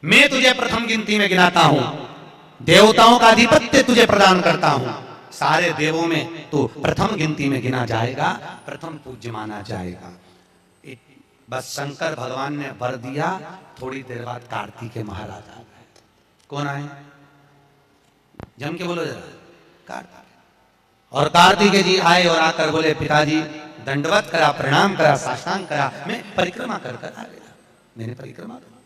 मैं तुझे प्रथम गिनती में गिनाता हूं, देवताओं का आधिपत्य तुझे प्रदान करता हूं, सारे देवों में तू प्रथम गिनती में गिना जाएगा, प्रथम पूज्य माना जाएगा। बस शंकर भगवान ने वर दिया, थोड़ी देर बाद कार्तिकेय महाराज आ गए। कौन आए? जम के बोलो जरा। कार्तिकेय। और कार्तिकेय जी आए और आकर बोले, पिताजी दंडवत करा, प्रणाम करा, साष्टांग करा, मैं परिक्रमा कर कर आ गया। मैंने परिक्रमा कर।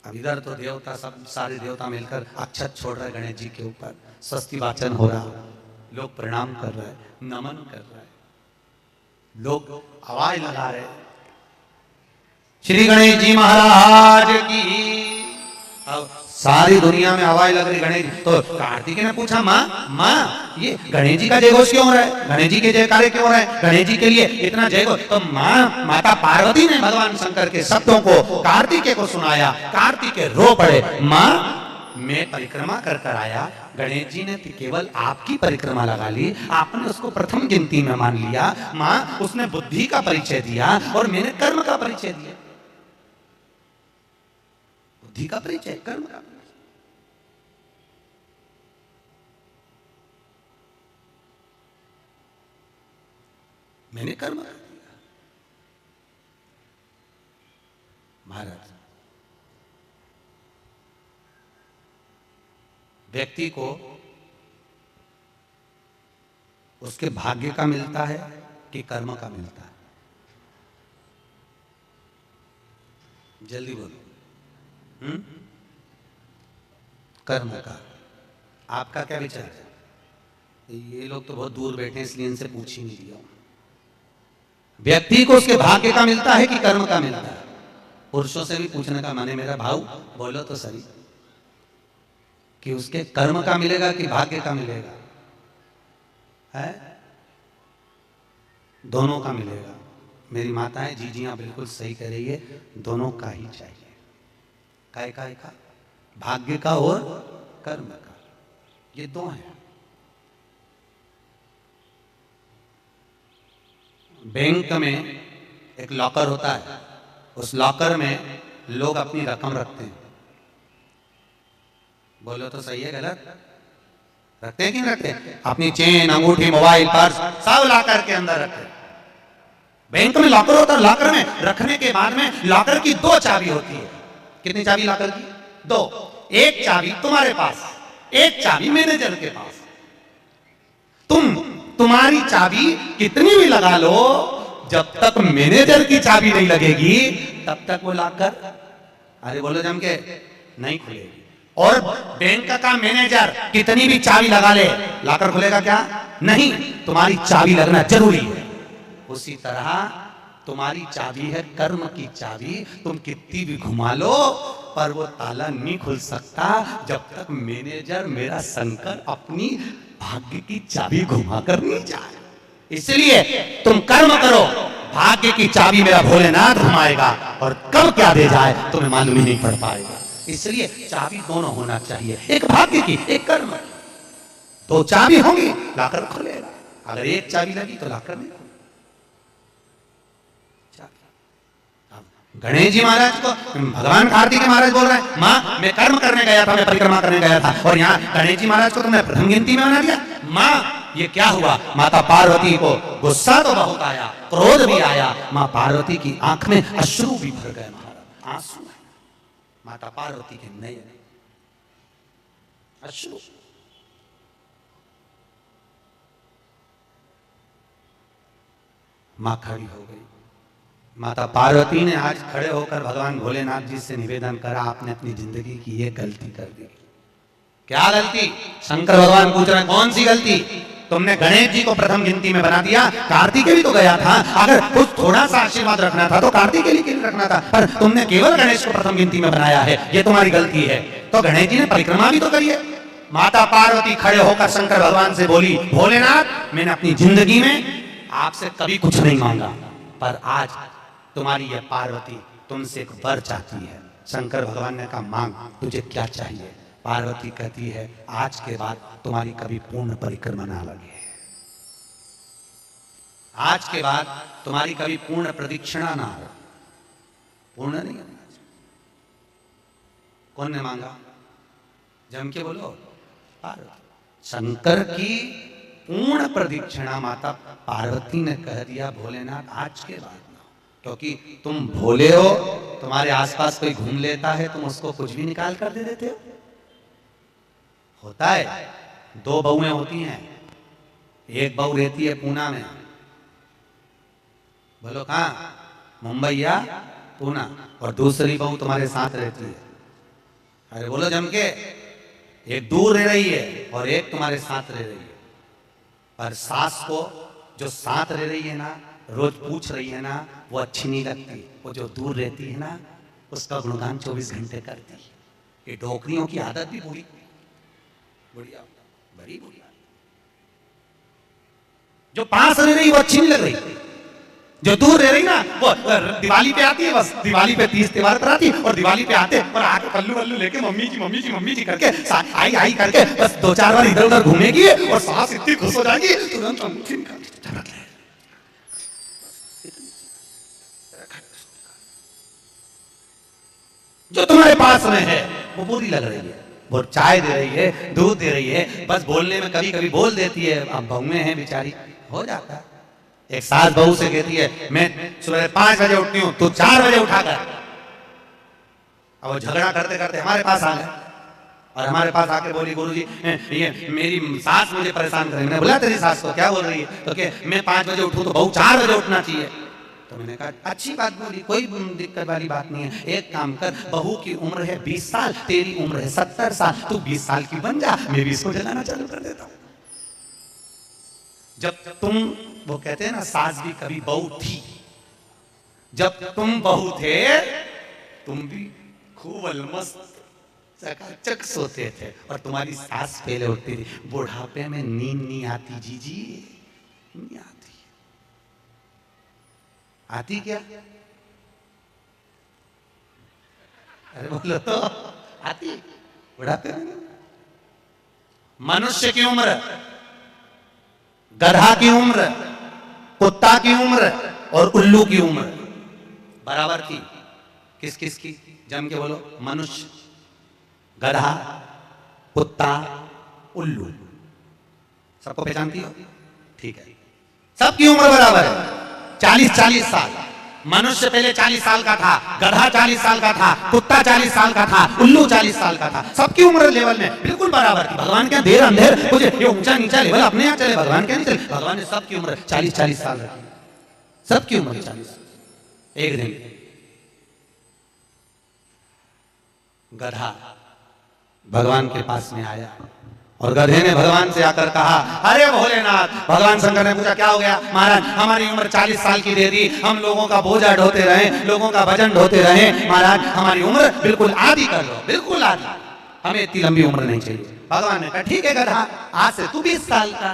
अब इधर तो देवता सब सारे देवता मिलकर अक्षत छोड़ रहे गणेश जी के ऊपर, स्वस्ति वाचन हो रहा, लोग प्रणाम कर रहे, नमन कर रहे, लोग आवाज लगा रहे, श्री गणेश जी महाराज की। अब सारी दुनिया में आवाज लग रही गणेश। तो कार्तिकेय ने पूछा, माँ ये गणेश जी का जयघोष क्यों हो रहा है, गणेश जी के जयकारे क्यों हो रहे हैं, गणेश जी के लिए इतना जयघोष? तो माता पार्वती ने भगवान शंकर के शब्दों को कार्तिकेय को सुनाया। कार्तिकेय रो पड़े, माँ मैं परिक्रमा कर कर आया, गणेश जी ने केवल आपकी परिक्रमा लगा ली, आपने उसको प्रथम गिनती में मान लिया। माँ उसने बुद्धि का परिचय दिया और मैंने कर्म का परिचय दिया। बुद्धि का परिचय, कर्म का परिचय। मैंने कर्म कर दिया। महाराज, व्यक्ति को उसके भाग्य का मिलता है कि कर्म का मिलता है? जल्दी बोलो। कर्म का। आपका क्या विचार है? ये लोग तो बहुत दूर बैठे हैं इसलिए इनसे पूछ ही नहीं दिया। व्यक्ति को उसके भाग्य का मिलता है कि कर्म का मिलता है? पुरुषों से भी पूछने का माने, मेरा भाव बोलो तो सही, कि उसके कर्म का मिलेगा कि भाग्य का मिलेगा? है दोनों का मिलेगा। मेरी माताएं जीजियां बिल्कुल सही कह रही है, दोनों का ही चाहिए। काय का? भाग्य का और कर्म का, ये दो हैं। बैंक में एक लॉकर होता है, उस लॉकर में लोग अपनी रकम रखते हैं। बोलो तो सही है गलत? रखते हैं कि नहीं रखते? अपनी चेन, अंगूठी, मोबाइल, पर्स सब लॉकर के अंदर रखते हैं। बैंक में लॉकर होता है, लॉकर में रखने के बाद में लॉकर की दो चाबी होती है। कितनी चाबी लॉकर की? दो। एक चाबी तुम्हारे पास, एक चाबी मैनेजर के पास। तुम्हारी चाबी कितनी भी लगा लो, जब तक मैनेजर की चाबी नहीं लगेगी तब तक वो लॉकर, अरे बोलो जम के, नहीं खुलेगी। और बैंक का मैनेजर कितनी भी चाबी लगा ले, लॉकर खुलेगा क्या? नहीं, तुम्हारी चाबी लगना जरूरी है। उसी तरह तुम्हारी चाबी है कर्म की चाबी, तुम कितनी भी घुमा लो पर वो ताला नहीं खुल सकता जब तक मैनेजर मेरा शंकर अपनी भाग्य की चाबी घुमा कर नहीं जाए। इसलिए तुम कर्म करो, भाग्य की चाबी मेरा भोलेनाथ घुमाएगा, और कब क्या दे जाए तुम्हें मालूम ही नहीं पड़ पाएगा। इसलिए चाबी दोनों होना चाहिए, एक भाग्य की, एक कर्म की। दो चाबी होंगी लॉकर खुलेगा, अगर एक चाबी लगी तो लॉकर नहीं खुलेगा। गणेश जी महाराज को भगवान कार्तिकेय महाराज बोल रहे हैं, माँ मैं कर्म करने गया था, मैं परिक्रमा करने गया था, और यहाँ गणेश जी महाराज को तुमने प्रथम गिनती में बना दिया। माँ ये क्या हुआ? माता पार्वती को गुस्सा तो बहुत आया, क्रोध भी आया, माँ पार्वती की आंख में अश्रु भी भर गए। महाराज आंसू है माता पार्वती के नए अश्रु। माँ खड़ी हो गई। माता पार्वती ने आज खड़े होकर भगवान भोलेनाथ जी से निवेदन करा, आपने अपनी जिंदगी की ये गलती कर दी। क्या गलती? शंकर भगवान पूछ रहे हैं, कौन सी गलती? तुमने गणेश जी को प्रथम गिनती में बना दिया, कार्तिकेय भी तो गया था, अगर कुछ थोड़ा सा आशीर्वाद रखना था तो कार्तिकेय के लिए रखना था, पर तुमने केवल गणेश को प्रथम गिनती में बनाया है, ये तुम्हारी गलती है। तो गणेश जी ने परिक्रमा भी तो करी है। माता पार्वती खड़े होकर शंकर भगवान से बोली, भोलेनाथ मैंने अपनी जिंदगी में आपसे कभी कुछ नहीं मांगा, पर आज तुम्हारी यह पार्वती तुमसे एक वर चाहती है। शंकर भगवान ने कहा, मांग, तुझे क्या चाहिए? पार्वती कहती है, आज के बाद तुम्हारी कभी पूर्ण परिक्रमा ना लगे, आज के बाद तुम्हारी कभी पूर्ण प्रदक्षिणा ना हो, पूर्ण नहीं होना चाहिए। कौन ने मांगा? जम के बोलो, पार्वती। शंकर की पूर्ण प्रदक्षिणा माता पार्वती ने कह दिया, भोलेनाथ आज के बाद ना, क्योंकि तुम भोले हो, तुम्हारे आसपास कोई घूम लेता है, तुम उसको कुछ भी निकाल कर दे देते हो। होता है, दो बहुएं होती हैं, एक बहू रहती है पूना में, बोलो कहां, मुंबई या पूना, और दूसरी बहू तुम्हारे साथ रहती है, अरे बोलो जम के, एक दूर रह रही है और एक तुम्हारे साथ रह रही है। पर सास को जो साथ रह रही है ना, रोज पूछ रही है ना, वो अच्छी नहीं लगती, वो जो दूर रहती है ना, उसका गुणगान 24 घंटे करती है। ये डोकरियों की आदत भी बुरी बुढ़िया, बड़ी बुढ़िया। जो पास रह रही वो अच्छी नहीं लग रही, जो दूर रह रही ना, वो दिवाली पे आती है, बस दिवाली पे 30 त्योहार पर आती है, और दिवाली पे आते और आके पल्लू वल्लू लेके मम्मी जी मम्मी जी मम्मी जी करके आई आई करके बस 2-4 बार इधर उधर घूमेगी और सास इतनी खुश हो जाएगी, तुरंत अंगूठी निकाल के जो तुम्हारे पास में है वो बुरी लग रही है, वो चाय दे रही है, दूध दे रही है, बस बोलने में कभी कभी बोल देती है, अब बहुएं हैं बेचारी, हो जाता है। एक सास बहू से कहती है, मैं सुबह 5 बजे उठती हूँ, तू 4 बजे उठा कर। अब वो झगड़ा करते करते हमारे पास आ गए, और हमारे पास आके बोली, गुरुजी ये मेरी सास मुझे परेशान करे। मैंने बोला तेरी सास को क्या बोल रही है? तो क्या मैं 5 बजे उठूं तो बहू 4 बजे उठना चाहिए। तो मैंने कहा अच्छी बात बोली, कोई दिक्कत वाली बात नहीं है, एक काम कर, बहू की उम्र है 20 साल, तेरी उम्र है 70 साल, तू 20 साल की बन जा, मैं भी इसको जलाना चालू कर देता हूँ। जब तुम, वो कहते हैं ना, सास भी कभी बहू थी, जब तुम बहू थे तुम भी खूब अलमस्त चकाचक सोते थे, और तुम्हारी सास पहले उठती थी। बुढ़ापे में नींद नहीं आती जीजी, नहीं आती। आती क्या? अरे बोलो तो, आती बुढ़ापे में। मनुष्य की उम्र, गधा की उम्र, कुत्ता की उम्र और उल्लू की उम्र बराबर थी। किस किस की? जम के बोलो, मनुष्य, गधा, कुत्ता, उल्लू, सबको पहचानती हो? ठीक है, सबकी उम्र बराबर है, 40-40 साल। मनुष्य पहले 40 साल का था, गधा 40 साल का था, कुत्ता 40 साल का था, उल्लू 40 साल का था, सबकी उम्र लेवल में बिल्कुल बराबर थी। भगवान क्या देर अंधेर मुझे ये ऊंचा नीचा लेवल अपने यहाँ चले, भगवान क्या नहीं चले? भगवान ने सबकी उम्र 40-40 साल रखी, सबकी उम्र 40। एक दिन गधा भगवान के पास में आया, और गधे ने भगवान से आकर कहा, अरे भोलेनाथ। भगवान शंकर ने पूछा क्या हो गया? महाराज हमारी उम्र 40 साल की दे दी, हम लोगों का बोझा ढोते रहे, लोगों का वजन ढोते रहे, महाराज हमारी उम्र बिल्कुल आधी कर लो, बिल्कुल आधी, हमें इतनी लंबी उम्र नहीं चाहिए। भगवान ने कहा ठीक है गधा, आज से तू 20 साल का।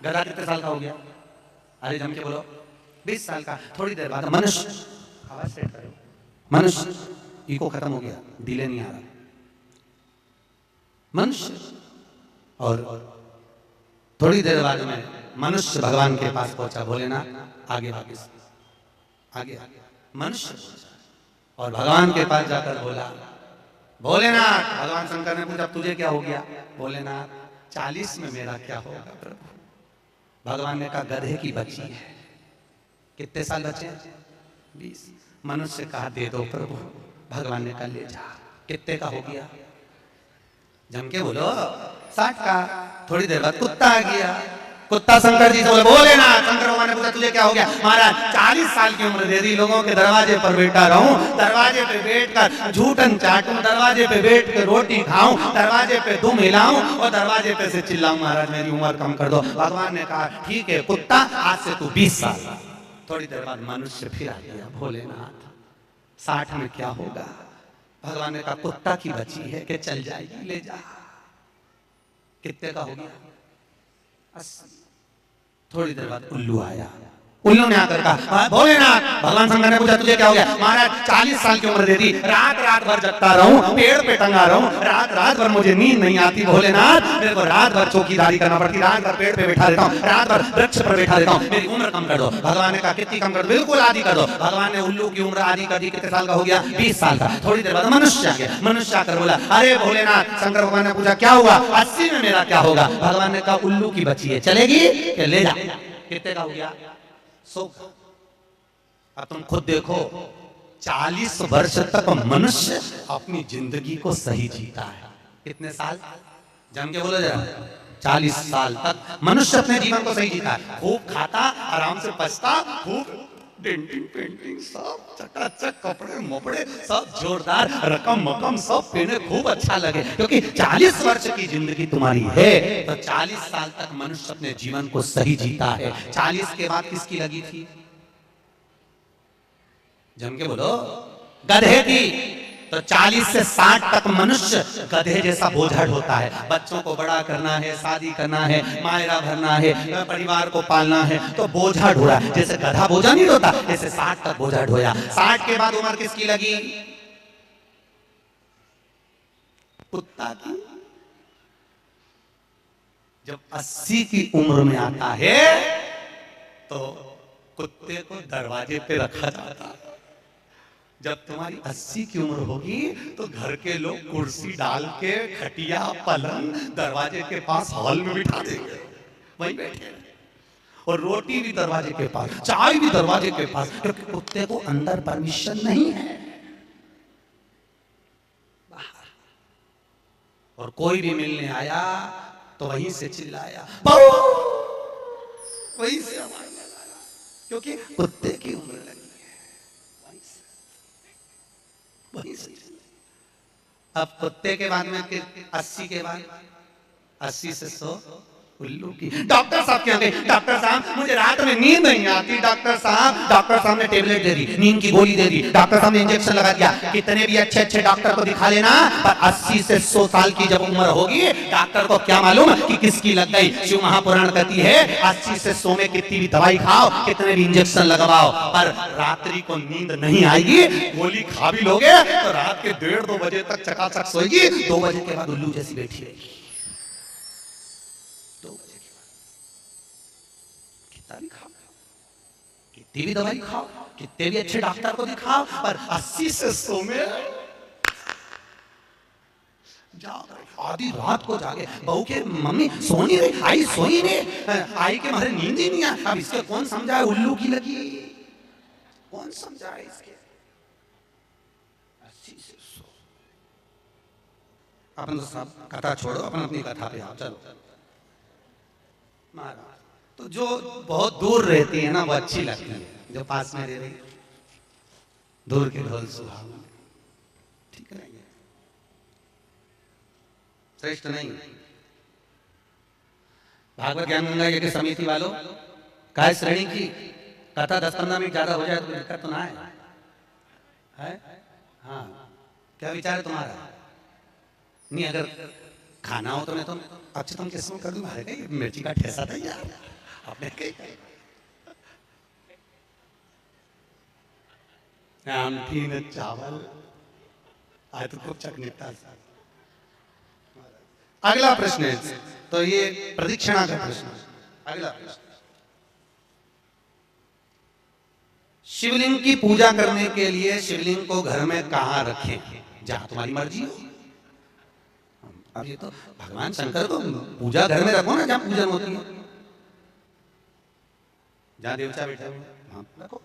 गधा कितने साल का हो गया? अरे जम के बोलो, 20 साल का। थोड़ी देर बाद मनुष्य, आवाज सेट करो, मनुष्य, इको खत्म हो गया, डिले नहीं आ रहा, मनुष्य। और थोड़ी देर बाद में मनुष्य भगवान के पास पहुंचा, भोलेनाथ आगे आगे आगे मनुष्य पहुंचा और भगवान के पास जाकर बोला, भोलेनाथ। भगवान शंकर ने पूछा तुझे क्या हो गया? भोलेनाथ 40 में मेरा क्या होगा प्रभु? भगवान ने कहा गधे की बची है। कितने साल बचे? 20। मनुष्य कहा दे दो प्रभु। भगवान ने कहा ले जा। कितने का हो गया? जम के बोलो 60 का। थोड़ी देर बाद कुत्ता आ गया। कुत्ता शंकर जी से बोले भोलेनाथ। शंकर भगवान ने पूछा तुझे क्या हो गया? महाराज 40 साल की उम्र दे दी, लोगों के दरवाजे पर बैठा रहूं, दरवाजे पे बैठकर झूठन चाटूं, दरवाजे पे बैठ के रोटी खाऊं, दरवाजे पे दुम हिलाऊं और दरवाजे पे से चिल्लाऊं महाराज मेरी उम्र कम कर दो। भगवान ने कहा ठीक है कुत्ता, आज से तू 20 साल। थोड़ी देर बाद मनुष्य फिर आ गया। भोलेनाथ 60 में क्या होगा? भगवान ने कहा कुत्ता की बची है कि चल जाएगी, ले जा। कितने का हो गया? 80। थोड़ी देर बाद उल्लू आया। उल्लू ने आकर कहा, भोलेनाथ, भगवान शंकर ने पूछा तुझे क्या हो गया? महाराज 40 साल की उम्र दे दी, रात रात भर जगता रहूं, पेड़ पे टंगा रहूं, रात रात भर मुझे नींद नहीं आती भोलेनाथ, मेरे को रात भर चौकीदारी करना पड़ती, रात भर पेड़ पे बैठा रहता हूं, रात भर वृक्ष पर बैठा रहता हूं, मेरी उम्र कम कर दो। भगवान ने कहा कितनी कम कर दो? बिल्कुल आधी कर दो। भगवान ने उल्लू की उम्र आधी कर दी। कितने साल का हो गया? 20 साल का। थोड़ी देर बाद मनुष्य आ गया। मनुष्य आकर बोला, अरे भोलेनाथ, शंकर भगवान ने पूछा क्या हुआ? 80 में मेरा क्या होगा? भगवान ने कहा उल्लू की बच्ची है, चलेगी कि ले जा। कितने का हो गया? 100। अब तुम खुद देखो, 40 वर्ष तक मनुष्य अपनी जिंदगी को सही जीता है। कितने साल? जम के बोलो जरा। 40 साल तक मनुष्य अपने जीवन को सही जीता है। खूब खाता, आराम से पछता, खूब डेंटिंग पेंटिंग सब चकाचक, कपड़े मोपड़े सब जोरदार, रकम मकम सब पहने, खूब अच्छा लगे, क्योंकि 40 वर्ष की जिंदगी तुम्हारी है। तो 40 साल तक मनुष्य अपने जीवन को सही जीता है। 40 के बाद किसकी लगी थी? जम के बोलो। गधे की। तो 40 से 60 तक मनुष्य गधे जैसा बोझल होता है। बच्चों को बड़ा करना है, शादी करना है, मायरा भरना है, परिवार को पालना है, तो बोझा ढोया। जैसे गधा बोझा नहीं ढोता, ऐसे 60 तक बोझा ढोया। 60 के बाद उम्र किसकी लगी? कुत्ता की। जब 80 की उम्र में आता है तो कुत्ते को दरवाजे पे रखा जाता है। जब तुम्हारी 80 की उम्र होगी तो घर के लोग कुर्सी डाल के, खटिया पलंग दरवाजे के पास हॉल में बिठा देंगे, वहीं बैठे, और रोटी भी दरवाजे के पास, चाय भी दरवाजे के पास, क्योंकि कुत्ते को अंदर परमिशन नहीं है, बाहर। और कोई भी मिलने आया तो वहीं से चिल्लाया, वहीं से आवाज लगाया, क्योंकि कुत्ते की उम्र लगी है। अब कुत्ते के बाद में 80 के बाद 80 से 100 उल्लू की। डॉक्टर साहब क्या गए? डॉक्टर साहब मुझे रात में नींद नहीं आती। डॉक्टर साहब ने टेबलेट दे दी, नींद की गोली दे दी, डॉक्टर साहब ने इंजेक्शन लगा दिया। कितने भी अच्छे अच्छे डॉक्टर को दिखा लेना, पर 80 से 100 साल की जब उम्र होगी, डॉक्टर को क्या मालूम कि किसकी लग गई। शिव महापुराण कहती है 80 से 100 में कितनी भी दवाई खाओ, कितने भी इंजेक्शन लगवाओ, पर रात्रि को नींद नहीं आएगी। गोली खा भी लोगे तो रात के 1:30-2 बजे तक चकाचक सोएगी, 2 बजे के बाद उल्लू जैसी बैठी रहेगी। कितनी भी दवाई खाओ, कितने भी अच्छे डॉक्टर को दिखाओ, पर 80 से 100 में आधी रात को जागे। बहू के मम्मी सो नहीं रही, आई सोई नहीं, आई के मारे नींद ही नहीं आया। अब इसके कौन समझाए? उल्लू की लगी, कौन समझाए इसके? 80 से 100। अपन तो सब कथा छोड़ो, अपन अपनी कथा पे आओ। चलो महाराज, तो जो बहुत दूर रहती है ना वो अच्छी लगती है, जो पास में रह रही दूर के ढोल सुहावने, ठीक है, श्रेष्ठ नहीं। भागवत ज्ञान गंगा यज्ञ समिति वालों, काय श्रेणी की कथा 10-15 मिनट ज्यादा हो जाए तो दिक्कत तो ना है? हाँ, क्या विचार है तुम्हारा? नहीं, अगर खाना हो तो मैं तो अच्छा तुम किस्म कर दूं, मिर्ची का ठेसा था यार आपने आमठी न चावल आए तो खूब चकनीता। अगला प्रश्न है, तो ये प्रदक्षिणा का प्रश्न। अगला प्रश्न, शिवलिंग की पूजा करने के लिए शिवलिंग को घर में कहां रखें? जहां तुम्हारी मर्जी हो। अब ये तो भगवान शंकर को पूजा घर में रखो ना, जहां पूजन होती है, जहां देवता बैठा हुआ वहां रखो।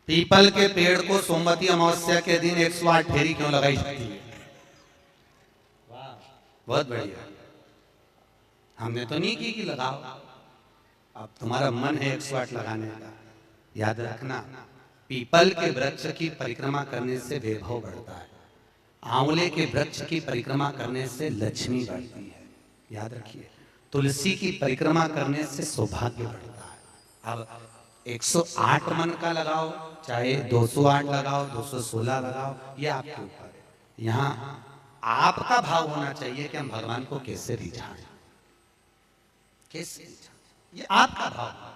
पीपल के पेड़ को सोमवती अमावस्या के दिन 108 फेरी क्यों लगाई जाती है? बहुत बढ़िया। हमने तो नहीं की कि लगाओ, अब तुम्हारा मन है 108 लगाने का। याद रखना, पीपल के वृक्ष की परिक्रमा करने से वैभव बढ़ता है, आंवले के वृक्ष की परिक्रमा करने से लक्ष्मी बढ़ती है। याद रखिए, तुलसी की परिक्रमा करने से सौभाग्य बढ़ता है। अब 108 मन का लगाओ, चाहे 208 लगाओ, 216 लगाओ, ये आपके ऊपर है। यहां आपका भाव होना चाहिए कि हम भगवान को कैसे रिझाएं, कैसे रिझाएं, ये आपका भाव है।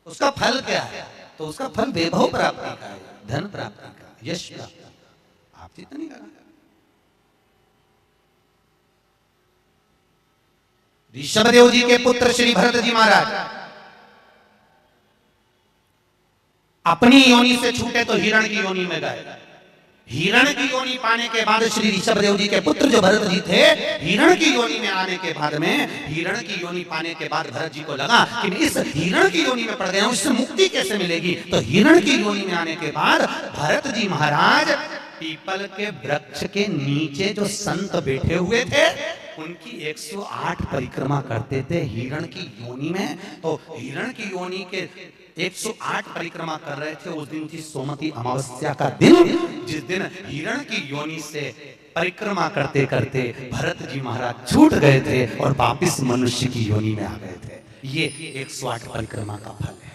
उसका फल क्या है? तो उसका फल वैभव प्राप्ति का है, धन प्राप्ति का, यश प्राप्ति का। आप चिंता नहीं करना। ऋषभदेव जी के पुत्र श्री भरत जी महाराज अपनी योनि से छूटे तो हिरण की योनि में गए। हिरण की योनि पाने के बाद श्री ऋषभदेव जी के पुत्र जो भरत जी थे, हिरण की योनि में आने के बाद में, हिरण की योनि पाने के बाद भरत जी को लगा कि मैं इस हिरण की योनि में पड़ गया हूं, इससे मुक्ति कैसे मिलेगी? तो हिरण की योनि में आने के बाद भरत जी महाराज पीपल के वृक्ष के नीचे जो संत बैठे हुए थे उनकी 108 परिक्रमा करते थे हिरण की योनि में। तो हिरण की योनि के 108 परिक्रमा कर रहे थे। उस दिन थी सोमवती अमावस्या का दिन, जिस दिन हिरण की योनि से परिक्रमा करते करते भरत जी महाराज छूट गए थे और वापिस मनुष्य की योनि में आ गए थे। ये 108 परिक्रमा का फल है।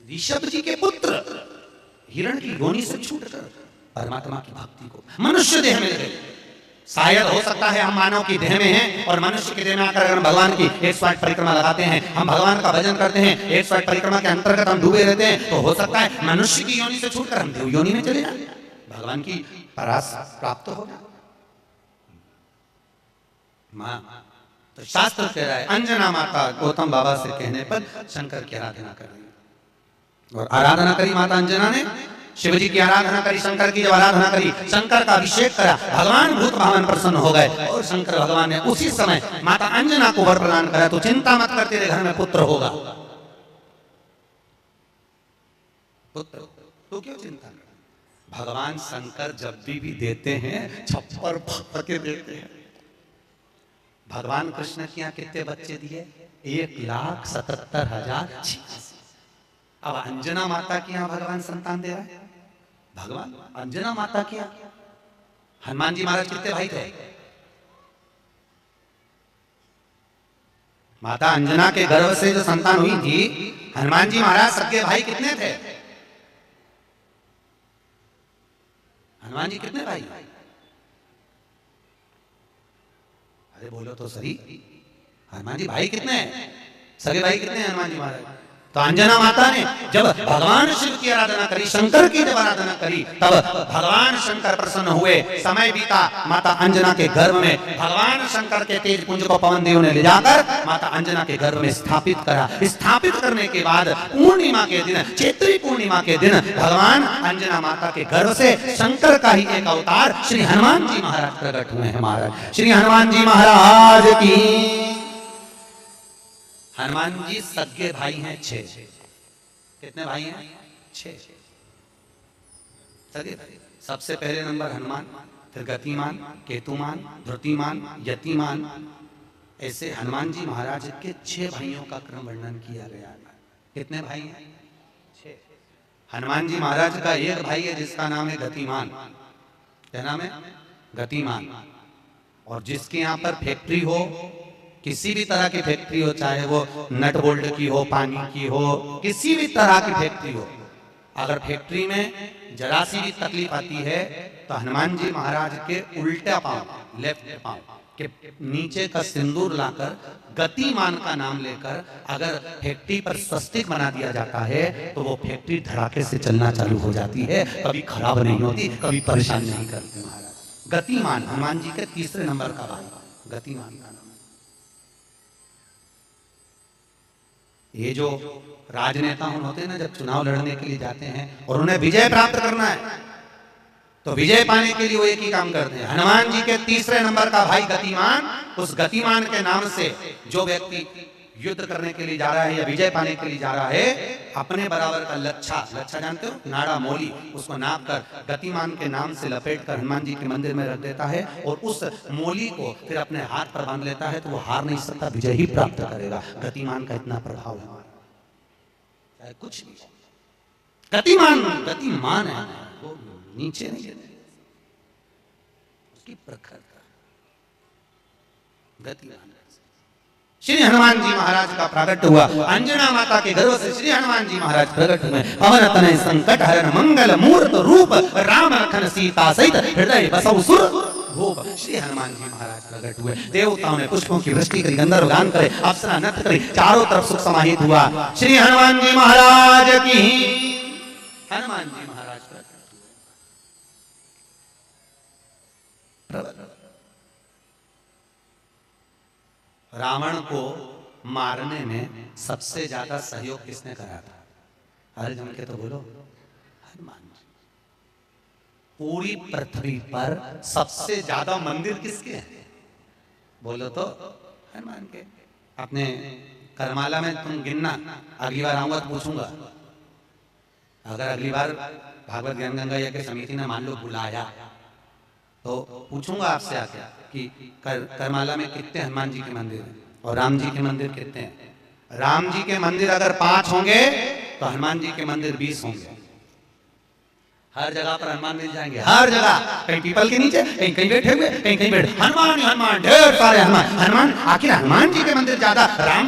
ऋषभ जी के पुत्र हिरण की योनि से छूटकर परमात्मा की भक्ति को मनुष्य देह में गए। शायद हो सकता है हम मानव की देह में हैं और मनुष्य की देह में आकर हम भगवान की 108 परिक्रमा लगाते हैं, हम भगवान का भजन करते हैं, 108 परिक्रमा के अंतर्गत हम डूबे रहते हैं, तो हो सकता है मनुष्य की योनि से छूटकर हम देव योनि में चले जाए, भगवान की परास प्राप्त हो। मां तो शास्त्र कह रहा है अंजना माता गौतम बाबा से कहने पर शंकर की आराधना कर रही और आराधना करी माता अंजना ने, शिव जी की आराधना करी, शंकर की जब आराधना करी, शंकर का अभिषेक करा, भगवान भूत भावन प्रसन्न हो गए और शंकर भगवान ने उसी समय माता अंजना को वर प्रदान करा, तो चिंता मत कर तेरे घर में पुत्र होगा। पुत्र तो क्यों चिंता कर? भगवान शंकर जब भी देते हैं छप्पर फाड़ के देते हैं। भगवान कृष्ण के यहाँ कितने बच्चे दिए? 1,77,000। अब अंजना माता के यहाँ भगवान संतान दे रहा है। भगवान अंजना माता के यहाँ हनुमान जी महाराज कितने भाई थे? माता अंजना के गर्भ से जो संतान हुई थी, हनुमान जी महाराज सबके भाई कितने थे? हनुमान जी कितने भाई? अरे बोलो तो सही, हनुमान जी भाई कितने हैं? सगे भाई कितने हैं हनुमान जी महाराज? तो अंजना माता ने जब भगवान शिव की आराधना करी, शंकर की जब आराधना करी, तब भगवान शंकर प्रसन्न हुए। समय बीता, माता अंजना के गर्भ में भगवान शंकर के तेज पुंज को पवन देव ने ले जाकर माता अंजना के गर्भ में स्थापित करा। स्थापित करने के बाद पूर्णिमा के दिन, चैत्री पूर्णिमा के दिन, भगवान अंजना माता के गर्भ से शंकर का ही एक अवतार श्री हनुमान जी महाराज प्रकट हुए हैं। महाराज श्री हनुमान जी महाराज की। हनुमान जी सगे भाई हैं 6। कितने भाई हैं? 6 सगे भाई। सबसे पहले नंबर हनुमान, फिर गतिमान, केतुमान, धृतिमान, यतिमान, ऐसे हनुमान जी महाराज के 6 भाइयों का क्रम वर्णन किया गया है। कितने भाई हैं? 6। हनुमान जी महाराज का एक भाई है जिसका नाम है गतिमान। क्या नाम है? गतिमान। और जिसके यहाँ पर फैक्ट्री हो, किसी भी तरह की फैक्ट्री हो, चाहे वो नट बोल्ट की हो, पानी की हो, किसी भी तरह की फैक्ट्री हो, अगर फैक्ट्री में जरा सी भी तकलीफ आती है तो हनुमान जी महाराज के उल्टा पांव, लेफ्ट पांव के नीचे का सिंदूर लाकर गतिमान का नाम लेकर अगर फैक्ट्री पर स्वस्तिक बना दिया जाता है तो वो फैक्ट्री धड़ाके से चलना चालू हो जाती है, कभी खराब नहीं होती, कभी परेशान नहीं करती। महाराज गतिमान हनुमान जी के तीसरे नंबर का भाई गतिमान का नाम। ये जो राजनेता होते हैं ना, जब चुनाव लड़ने के लिए जाते हैं और उन्हें विजय प्राप्त करना है तो विजय पाने के लिए वो एक ही काम करते हैं। हनुमान जी के तीसरे नंबर का भाई गतिमान, उस गतिमान के नाम से जो व्यक्ति युद्ध करने के लिए जा रहा है या विजय पाने के लिए जा रहा है, अपने बराबर का लच्छा, लच्छा जानते हो, नाड़ा मोली, उसको नाप कर गतिमान के नाम से लपेट कर हनुमान जी के मंदिर में रख देता है और उस मोली को फिर अपने हाथ पर बांध लेता है, तो वो हार नहीं सकता, विजय ही प्राप्त करेगा। गतिमान का इतना प्रभाव है, चाहे कुछ नहीं। गतिमान गतिमान है, वो नीचे नहीं है, उसकी प्रखरता गतिमान। श्री हनुमान जी महाराज का प्रकट हुआ। अंजना माता के गर्भ से श्री हनुमान जी महाराज प्रकट हुए। पवन तनय संकट हरण मंगल मूर्त रूप, राम लखन सीता सहित हृदय बसौ सुर भूप। श्री हनुमान जी महाराज प्रकट हुए। देवताओं ने पुष्पों की वृष्टि करी, गंधर्व गान करे, अप्सरा नृत्य करी, चारों तरफ सुख समाहित हुआ। श्री हनुमान जी महाराज की हनुमान जी महाराज प्रकट हुए। रावण को मारने में सबसे ज्यादा सहयोग किसने करा था? अरे जम के तो बोलो, हनुमान जी। पूरी पृथ्वी पर सबसे ज्यादा मंदिर किसके हैं? बोलो तो हनुमान के। अपने करमाला में तुम गिनना, अगली बार आऊंगा तो पूछूंगा। अगर अगली बार भागवत ज्ञान गंगा यज्ञ समिति ने मान लो बुलाया तो पूछूंगा आपसे आके कि करमाला में कितने हनुमान जी के मंदिर हैं और राम जी के मंदिर कितने हैं? राम जी के मंदिर अगर 5 होंगे तो हनुमान जी के मंदिर 20 होंगे। हर जगह पर हनुमान मिल जाएंगे, हर जगह। कहीं पीपल के नीचे, कहीं कहीं बैठे हुए, कहीं कहीं बैठे, हनुमान ही हनुमान, ढेर सारे हनुमान। हनुमान, आखिर हनुमान जी के मंदिर ज्यादा, राम